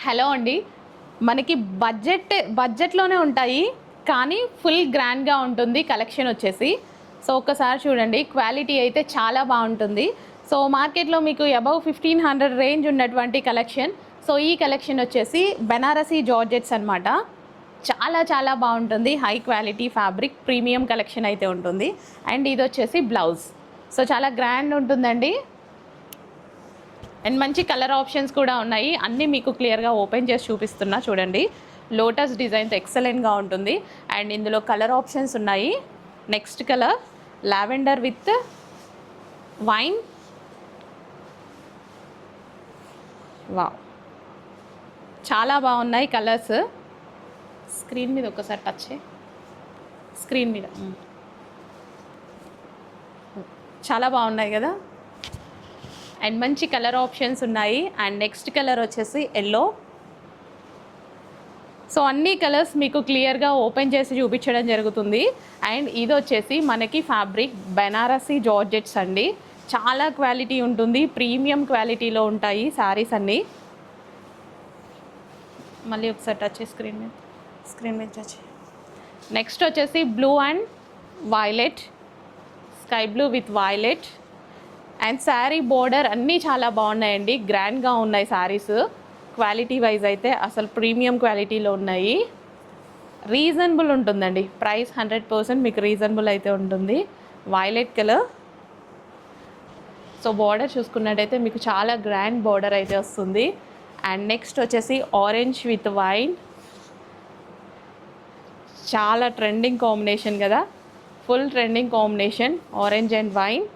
Hello అండి. మనకి బడ్జెట్లోనే ఉంటాయి, కానీ ఫుల్ గ్రాండ్గా ఉంటుంది కలెక్షన్ వచ్చేసి. సో ఒక్కసారి చూడండి, క్వాలిటీ అయితే చాలా బాగుంటుంది. సో మార్కెట్లో మీకు అబవ్ 1500 రేంజ్ ఉన్నటువంటి కలెక్షన్. సో ఈ కలెక్షన్ వచ్చేసి బెనారసీ జార్జెట్స్ అనమాట. చాలా చాలా బాగుంటుంది, high quality fabric, premium collection అయితే ఉంటుంది. అండ్ ఇది వచ్చేసి బ్లౌజ్. సో చాలా గ్రాండ్ ఉంటుందండి. అండ్ మంచి కలర్ ఆప్షన్స్ కూడా ఉన్నాయి. అన్నీ మీకు క్లియర్గా ఓపెన్ చేసి చూపిస్తున్నా చూడండి. లోటస్ డిజైన్తో ఎక్సలెంట్గా ఉంటుంది. అండ్ ఇందులో కలర్ ఆప్షన్స్ ఉన్నాయి. Next colour lavender with wine. Wow, చాలా బాగున్నాయి కలర్స్. స్క్రీన్ మీద ఒకసారి టచ్ చేయి. స్క్రీన్ మీద చాలా బాగున్నాయి కదా. అండ్ మంచి కలర్ ఆప్షన్స్ ఉన్నాయి. అండ్ నెక్స్ట్ కలర్ వచ్చేసి ఎల్లో. సో అన్ని కలర్స్ మీకు క్లియర్గా ఓపెన్ చేసి చూపించడం జరుగుతుంది. అండ్ ఇది వచ్చేసి మనకి ఫ్యాబ్రిక్ బెనారసీ జార్జెట్స్ అండి. చాలా క్వాలిటీ ఉంటుంది, ప్రీమియం క్వాలిటీలో ఉంటాయి శారీస్ అన్నీ. మళ్ళీ ఒకసారి టచ్ స్క్రీన్ మీద టచ్. నెక్స్ట్ వచ్చేసి blue and violet, sky blue with violet. And sari border అన్నీ చాలా బాగున్నాయండి, గ్రాండ్గా ఉన్నాయి శారీస్. క్వాలిటీ వైజ్ అయితే అసలు ప్రీమియం క్వాలిటీలో ఉన్నాయి. రీజనబుల్ ఉంటుందండి ప్రైస్, 100% మీకు రీజనబుల్ అయితే ఉంటుంది. Violet colour. సో బార్డర్ చూసుకున్నట్టయితే మీకు చాలా గ్రాండ్ బార్డర్ అయితే వస్తుంది. అండ్ నెక్స్ట్ వచ్చేసి ఆరెంజ్ విత్ వైన్. చాలా ట్రెండింగ్ కాంబినేషన్ కదా, full trending combination orange and wine.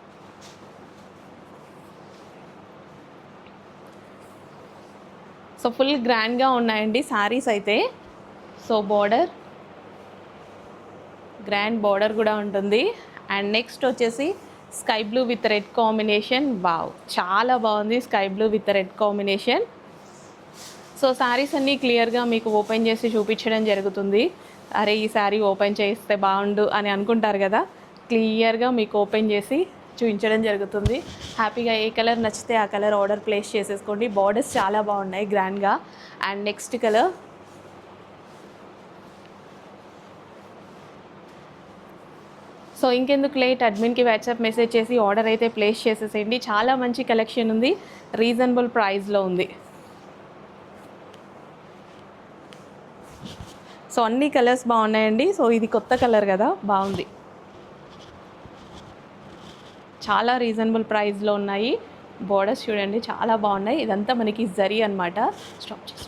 So full గ్రాండ్గా ఉన్నాయండి శారీస్ అయితే. సో బార్డర్, గ్రాండ్ బార్డర్ కూడా ఉంటుంది. అండ్ నెక్స్ట్ వచ్చేసి sky blue with red combination. Wow, చాలా బాగుంది sky blue with red combination. So saris అన్నీ క్లియర్గా మీకు ఓపెన్ చేసి చూపించడం జరుగుతుంది. అరే ఈ శారీ ఓపెన్ చేస్తే బాగుండు అని అనుకుంటారు కదా, క్లియర్గా మీకు ఓపెన్ చేసి చూపించడం జరుగుతుంది. హ్యాపీగా ఏ కలర్ నచ్చితే ఆ కలర్ ఆర్డర్ ప్లేస్ చేసేసుకోండి. బార్డర్స్ చాలా బాగున్నాయి గ్రాండ్గా. అండ్ నెక్స్ట్ కలర్ సో ఇంకెందుకు లేట్, అడ్మిన్కి వాట్సాప్ మెసేజ్ చేసి ఆర్డర్ అయితే ప్లేస్ చేసేసేయండి. చాలా మంచి కలెక్షన్ ఉంది, రీజనబుల్ ప్రైస్లో ఉంది. సో అన్ని కలర్స్ బాగున్నాయండి. సో ఇది కొత్త కలర్ కదా, బాగుంది. చాలా రీజనబుల్ ప్రైస్లో ఉన్నాయి. బోర్డర్స్ చూడండి చాలా బాగున్నాయి. ఇదంతా మనకి జరీ అనమాట. స్టాప్ చేసి